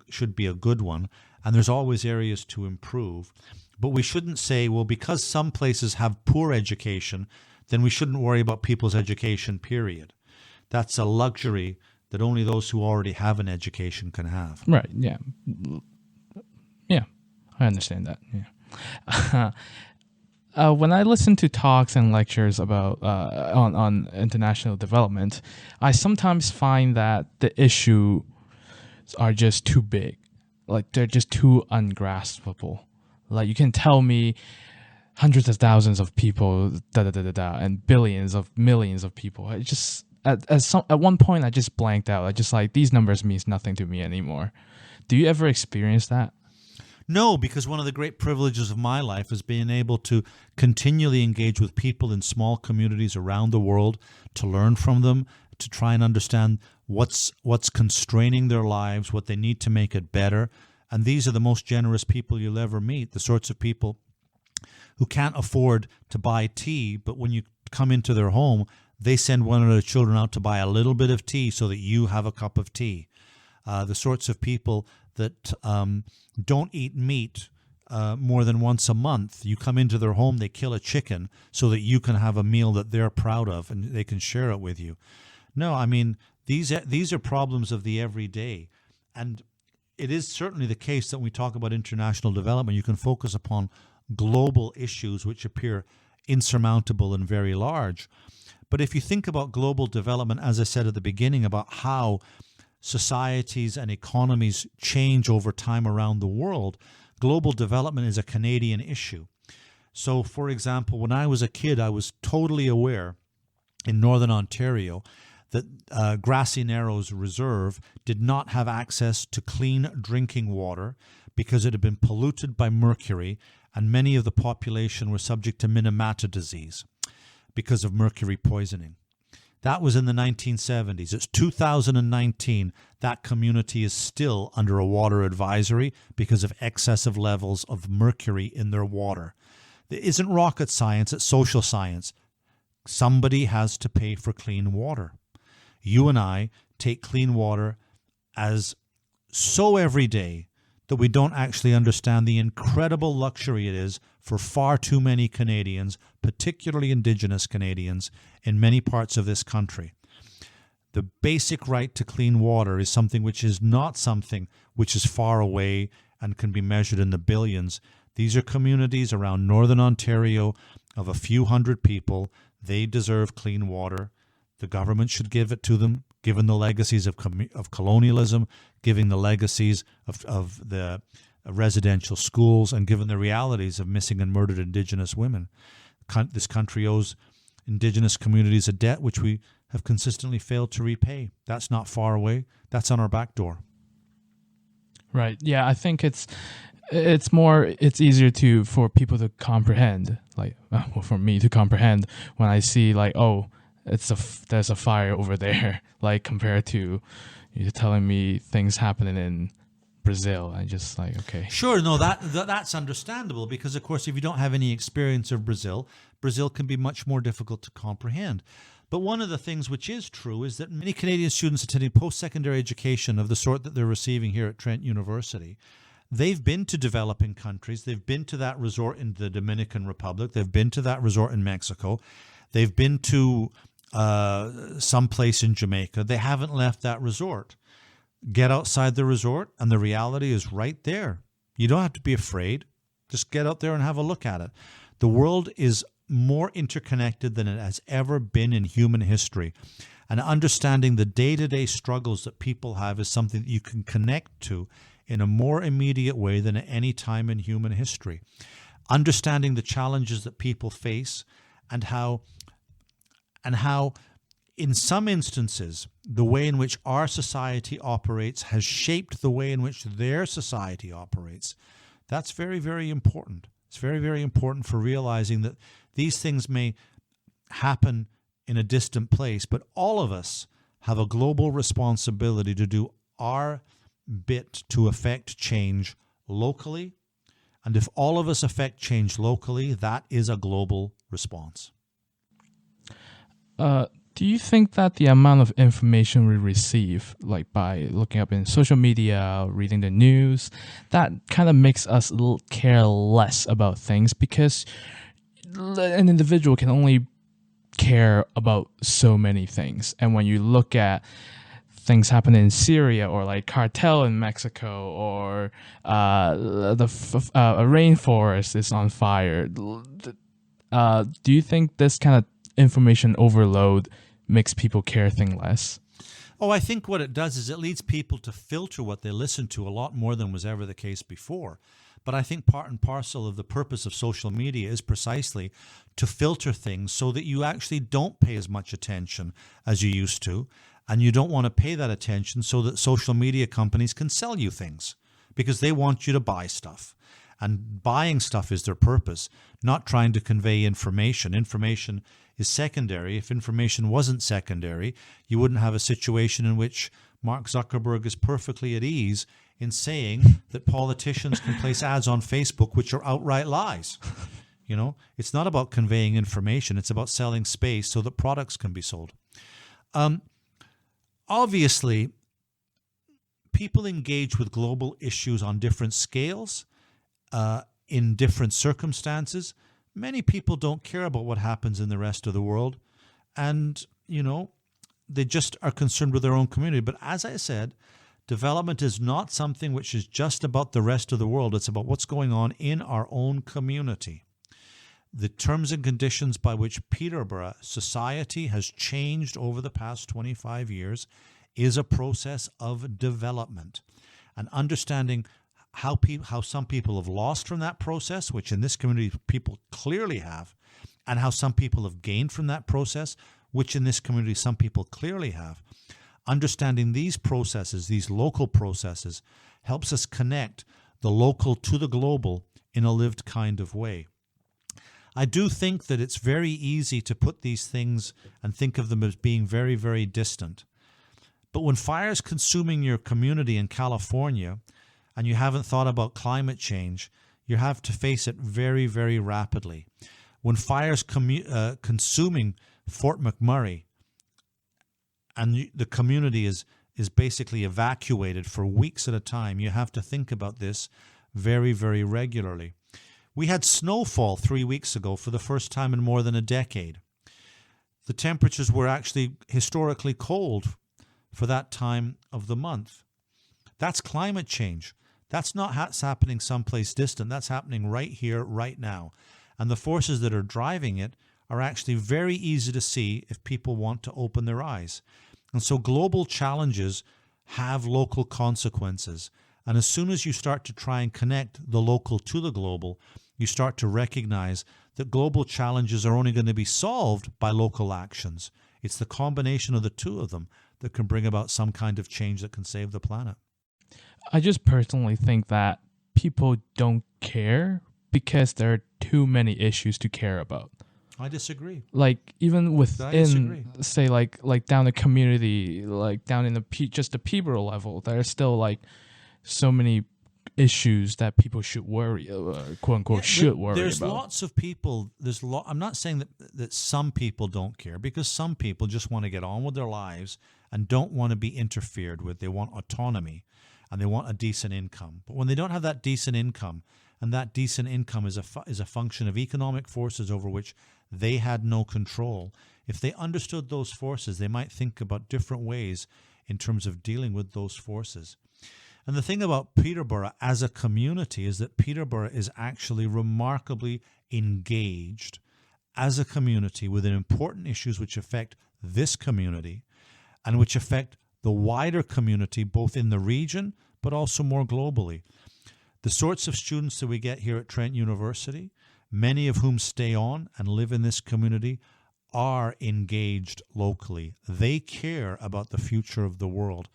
should be a good one, and there's always areas to improve. But we shouldn't say, well, because some places have poor education, then we shouldn't worry about people's education, period. That's a luxury that only those who already have an education can have. Right, yeah. Yeah, I understand that, yeah. When I listen to talks and lectures about on international development, I sometimes find that the issues are just too big. They're just too ungraspable. You can tell me hundreds of thousands of people, and billions of millions of people. I just at one point I just blanked out. I just these numbers means nothing to me anymore. Do you ever experience that? No, because one of the great privileges of my life is being able to continually engage with people in small communities around the world, to learn from them, to try and understand what's constraining their lives, what they need to make it better. And these are the most generous people you'll ever meet, the sorts of people who can't afford to buy tea, but when you come into their home, they send one of their children out to buy a little bit of tea so that you have a cup of tea. The sorts of people that don't eat meat more than once a month. You come into their home, they kill a chicken so that you can have a meal that they're proud of and they can share it with you. No, I mean, these are problems of the everyday. And it is certainly the case that when we talk about international development, you can focus upon global issues which appear insurmountable and very large. But if you think about global development, as I said at the beginning, about how societies and economies change over time around the world, global development is a Canadian issue. So, for example, when I was a kid, I was totally aware in Northern Ontario that Grassy Narrows Reserve did not have access to clean drinking water because it had been polluted by mercury, and many of the population were subject to Minamata disease because of mercury poisoning. That was in the 1970s. It's 2019. That community is still under a water advisory because of excessive levels of mercury in their water. It isn't rocket science, it's social science. Somebody has to pay for clean water. You and I take clean water as so everyday that we don't actually understand the incredible luxury it is for far too many Canadians, particularly Indigenous Canadians, in many parts of this country. The basic right to clean water is something which is not something which is far away and can be measured in the billions. These are communities around Northern Ontario of a few hundred people. They deserve clean water. The government should give it to them, given the legacies of colonialism, given the legacies of the residential schools, and given the realities of missing and murdered Indigenous women. This country owes Indigenous communities a debt which we have consistently failed to repay. That's not far away. That's on our back door. Right. Yeah, I think it's easier for people to comprehend, like for me to comprehend when I see like, oh, there's a fire over there, like compared to you telling me things happening in Brazil. I just like, okay. Sure, no, that's understandable because, of course, if you don't have any experience of Brazil can be much more difficult to comprehend. But one of the things which is true is that many Canadian students attending post-secondary education of the sort that they're receiving here at Trent University, they've been to developing countries. They've been to that resort in the Dominican Republic. They've been to that resort in Mexico. They've been to someplace in Jamaica. They haven't left that resort. Get outside the resort, and the reality is right there. You don't have to be afraid. Just get out there and have a look at it. The world is more interconnected than it has ever been in human history. And understanding the day-to-day struggles that people have is something that you can connect to in a more immediate way than at any time in human history. Understanding the challenges that people face and how in some instances the way in which our society operates has shaped the way in which their society operates. That's very, very important. It's very, very important for realizing that these things may happen in a distant place, but all of us have a global responsibility to do our bit to affect change locally. And if all of us affect change locally, that is a global response. Do you think that the amount of information we receive, like by looking up in social media, reading the news, that kind of makes us care less about things because an individual can only care about so many things? And when you look at things happening in Syria or like cartel in Mexico or a rainforest is on fire, do you think this kind of information overload makes people care thing less? Oh, I think what it does is it leads people to filter what they listen to a lot more than was ever the case before. But I think part and parcel of the purpose of social media is precisely to filter things so that you actually don't pay as much attention as you used to, and you don't want to pay that attention so that social media companies can sell you things because they want you to buy stuff. And buying stuff is their purpose, not trying to convey information. Information is secondary. If information wasn't secondary, you wouldn't have a situation in which Mark Zuckerberg is perfectly at ease in saying that politicians can place ads on Facebook which are outright lies. You know, it's not about conveying information. It's about selling space so that products can be sold. Obviously, people engage with global issues on different scales, in different circumstances. Many people don't care about what happens in the rest of the world, and, you know, they just are concerned with their own community. But as I said, development is not something which is just about the rest of the world. It's about what's going on in our own community. The terms and conditions by which Peterborough society has changed over the past 25 years is a process of development. And understanding how some people have lost from that process, which in this community people clearly have, and how some people have gained from that process, which in this community some people clearly have. Understanding these processes, these local processes, helps us connect the local to the global in a lived kind of way. I do think that it's very easy to put these things and think of them as being very, very distant. But when fire's consuming your community in California, and you haven't thought about climate change, you have to face it very, very rapidly. When fire's consuming Fort McMurray, and the community is is basically evacuated for weeks at a time. You have to think about this very, very regularly. We had snowfall 3 weeks ago for the first time in more than a decade. The temperatures were actually historically cold for that time of the month. That's climate change. That's not happening someplace distant. That's happening right here, right now. And the forces that are driving it are actually very easy to see if people want to open their eyes. And so global challenges have local consequences. And as soon as you start to try and connect the local to the global, you start to recognize that global challenges are only going to be solved by local actions. It's the combination of the two of them that can bring about some kind of change that can save the planet. I just personally think that people don't care because there are too many issues to care about. I disagree. Like even within, say, like down the community, like down in the just the Peterborough level, there are still like so many issues that people should worry, quote unquote, should worry about. There's lots of people. I'm not saying that some people don't care, because some people just want to get on with their lives and don't want to be interfered with. They want autonomy and they want a decent income. But when they don't have that decent income, and that decent income is a function of economic forces over which they had no control, if they understood those forces, they might think about different ways in terms of dealing with those forces. And the thing about Peterborough as a community is that Peterborough is actually remarkably engaged as a community within important issues which affect this community and which affect the wider community, both in the region but also more globally. The sorts of students that we get here at Trent University, many of whom stay on and live in this community, are engaged locally. They care about the future of the world.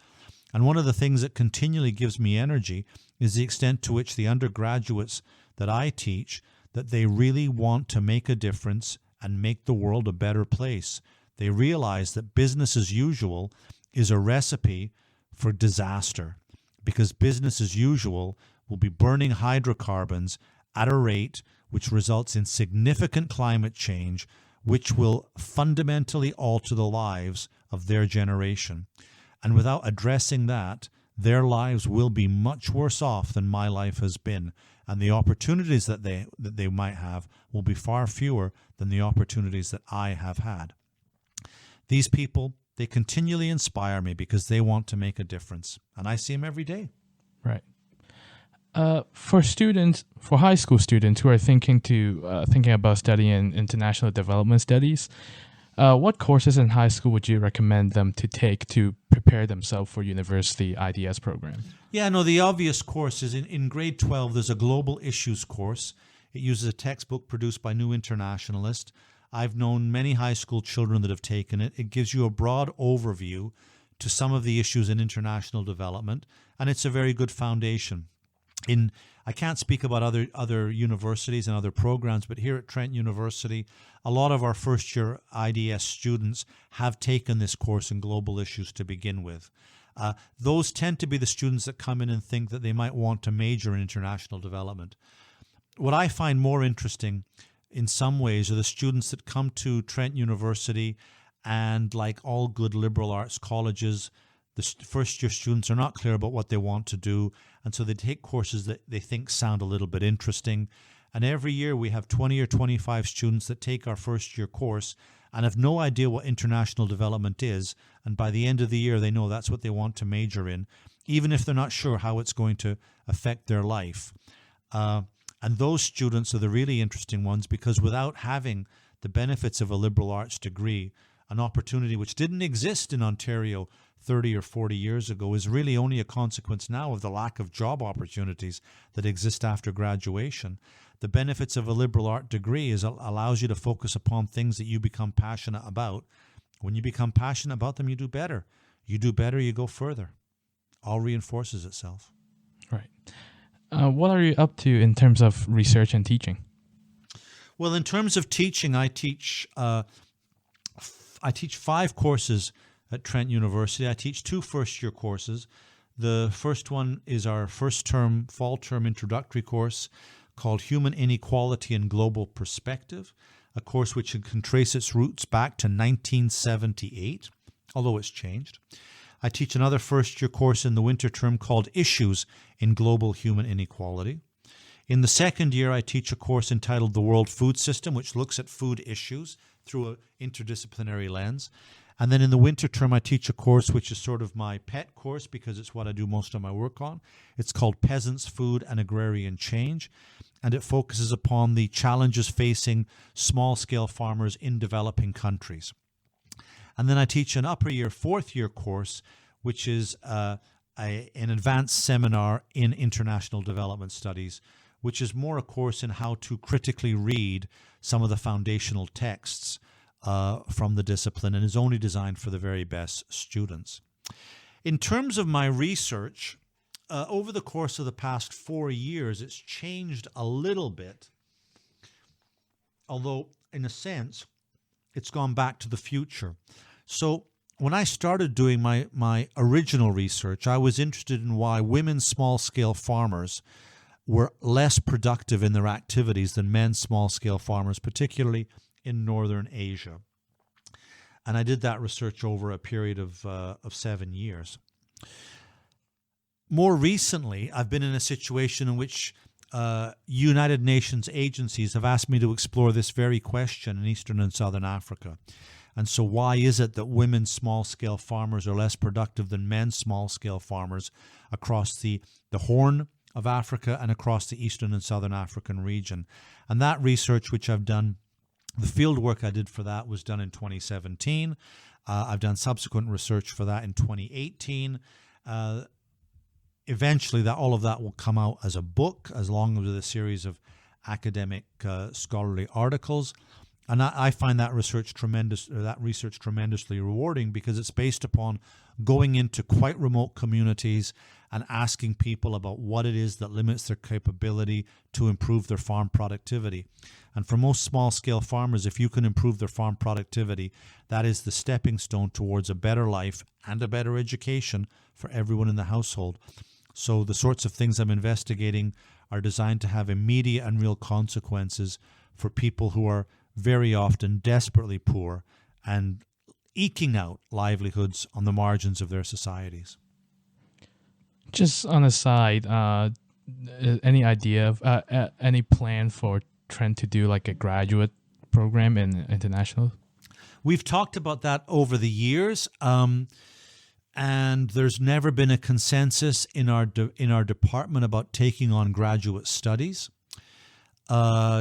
And one of the things that continually gives me energy is the extent to which the undergraduates that I teach, that they really want to make a difference and make the world a better place. They realize that business as usual is a recipe for disaster, because business as usual will be burning hydrocarbons at a rate which results in significant climate change, which will fundamentally alter the lives of their generation. And without addressing that, their lives will be much worse off than my life has been. And the opportunities that they might have will be far fewer than the opportunities that I have had. These people, they continually inspire me because they want to make a difference. And I see them every day. Right. For high school students who are thinking about studying international development studies, what courses in high school would you recommend them to take to prepare themselves for university IDS program? Yeah, no, the obvious course is in grade 12, there's a global issues course. It uses a textbook produced by New Internationalist. I've known many high school children that have taken it. It gives you a broad overview to some of the issues in international development, and it's a very good foundation. I can't speak about other universities and other programs, but here at Trent University, a lot of our first-year IDS students have taken this course in global issues to begin with. Those tend to be the students that come in and think that they might want to major in international development. What I find more interesting in some ways are the students that come to Trent University, and like all good liberal arts colleges, the first-year students are not clear about what they want to do, and so they take courses that they think sound a little bit interesting. And every year we have 20 or 25 students that take our first-year course and have no idea what international development is, and by the end of the year they know that's what they want to major in, even if they're not sure how it's going to affect their life. And those students are the really interesting ones, because without having the benefits of a liberal arts degree, an opportunity which didn't exist in Ontario 30 or 40 years ago is really only a consequence now of the lack of job opportunities that exist after graduation. The benefits of a liberal art degree is it allows you to focus upon things that you become passionate about. When you become passionate about them, you do better. You do better, you go further. All reinforces itself. Right. What are you up to in terms of research and teaching? Well, in terms of teaching, I teach 5 courses at Trent University. I teach 2 first-year courses. The first one is our fall term introductory course called Human Inequality and Global Perspective, a course which can trace its roots back to 1978, although it's changed. I teach another first-year course in the winter term called Issues in Global Human Inequality. In the second year, I teach a course entitled The World Food System, which looks at food issues through an interdisciplinary lens. And then in the winter term, I teach a course which is sort of my pet course because it's what I do most of my work on. It's called Peasants, Food, and Agrarian Change, and it focuses upon the challenges facing small-scale farmers in developing countries. And then I teach an upper year, fourth year course, which is an advanced seminar in international development studies, which is more a course in how to critically read some of the foundational texts from the discipline, and is only designed for the very best students. In terms of my research, over the course of the past 4 years, it's changed a little bit, although in a sense, it's gone back to the future. So when I started doing my original research, I was interested in why women small-scale farmers were less productive in their activities than men small-scale farmers, particularly in Northern Asia. And I did that research over a period of 7 years. More recently, I've been in a situation in which United Nations agencies have asked me to explore this very question in Eastern and Southern Africa. And so why is it that women small-scale farmers are less productive than men small-scale farmers across the Horn of Africa and across the Eastern and Southern African region? And that research, which I've done, the field work I did for that was done in 2017. I've done subsequent research for that in 2018. Eventually, all of that will come out as a book, as long as a series of academic scholarly articles. And I find that research tremendously rewarding because it's based upon going into quite remote communities and asking people about what it is that limits their capability to improve their farm productivity. And for most small-scale farmers, if you can improve their farm productivity, that is the stepping stone towards a better life and a better education for everyone in the household. So the sorts of things I'm investigating are designed to have immediate and real consequences for people who are very often desperately poor and eking out livelihoods on the margins of their societies. Just on the side, any idea of any plan for Trent to do like a graduate program in international? We've talked about that over the years, and there's never been a consensus in our department about taking on graduate studies.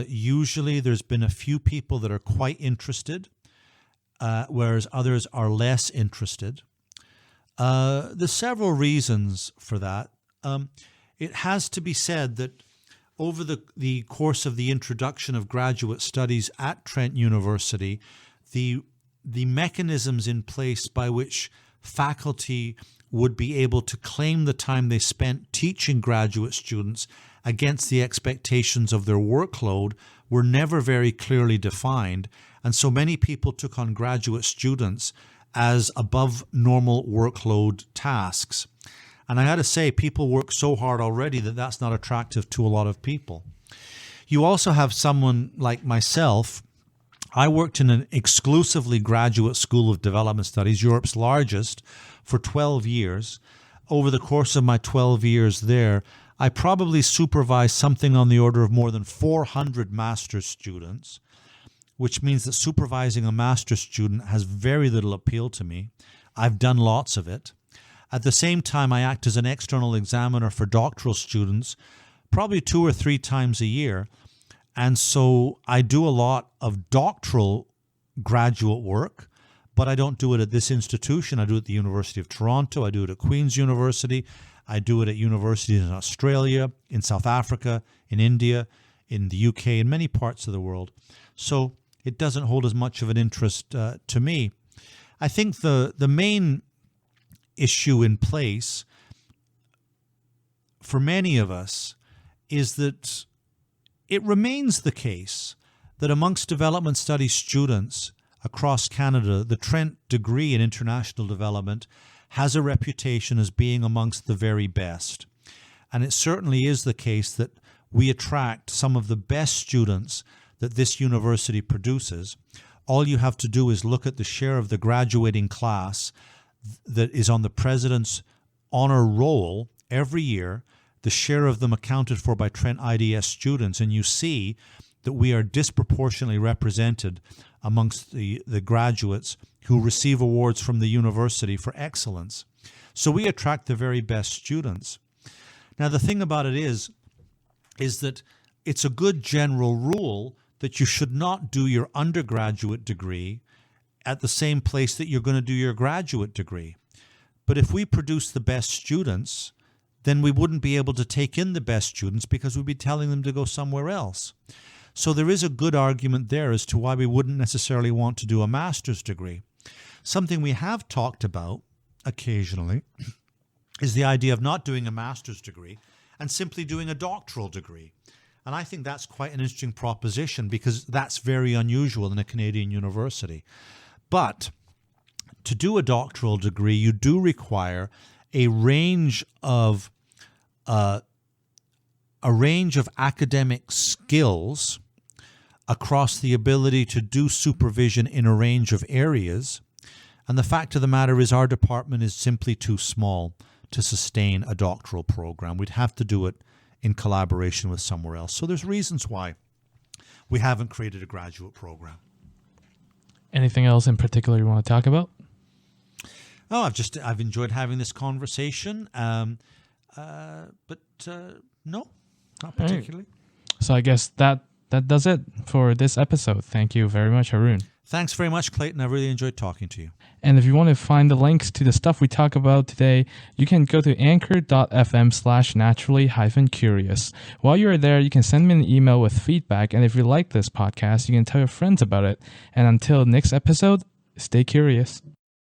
Usually there's been a few people that are quite interested, whereas others are less interested. There's several reasons for that. It has to be said that over the course of the introduction of graduate studies at Trent University, the mechanisms in place by which faculty would be able to claim the time they spent teaching graduate students against the expectations of their workload were never very clearly defined. And so many people took on graduate students as above normal workload tasks. And I got to say, people work so hard already that that's not attractive to a lot of people. You also have someone like myself. I worked in an exclusively graduate school of development studies, Europe's largest, for 12 years. Over the course of my 12 years there, I probably supervised something on the order of more than 400 master's students, which means that supervising a master's student has very little appeal to me. I've done lots of it. At the same time, I act as an external examiner for doctoral students probably 2 or 3 times a year. And so I do a lot of doctoral graduate work, but I don't do it at this institution. I do it at the University of Toronto. I do it at Queen's University. I do it at universities in Australia, in South Africa, in India, in the UK, in many parts of the world. So it doesn't hold as much of an interest to me. I think the main issue in place for many of us is that it remains the case that amongst development studies students across Canada, the Trent degree in international development has a reputation as being amongst the very best. And it certainly is the case that we attract some of the best students that this university produces. All you have to do is look at the share of the graduating class that is on the president's honor roll every year, the share of them accounted for by Trent IDS students, and you see that we are disproportionately represented amongst the graduates who receive awards from the university for excellence. So we attract the very best students. Now, the thing about it is that it's a good general rule that you should not do your undergraduate degree at the same place that you're going to do your graduate degree. But if we produce the best students, then we wouldn't be able to take in the best students because we'd be telling them to go somewhere else. So there is a good argument there as to why we wouldn't necessarily want to do a master's degree. Something we have talked about occasionally is the idea of not doing a master's degree and simply doing a doctoral degree. And I think that's quite an interesting proposition because that's very unusual in a Canadian university. But to do a doctoral degree, you do require a range of academic skills across the ability to do supervision in a range of areas. And the fact of the matter is our department is simply too small to sustain a doctoral program. We'd have to do it in collaboration with somewhere else. So there's reasons why we haven't created a graduate program. Anything else in particular you want to talk about? Oh, I've enjoyed having this conversation, but no, not particularly. Right. So I guess that does it for this episode. Thank you very much, Haroon. Thanks very much, Clayton. I really enjoyed talking to you. And if you want to find the links to the stuff we talk about today, you can go to anchor.fm/naturally-curious. While you're there, you can send me an email with feedback. And if you like this podcast, you can tell your friends about it. And until next episode, stay curious.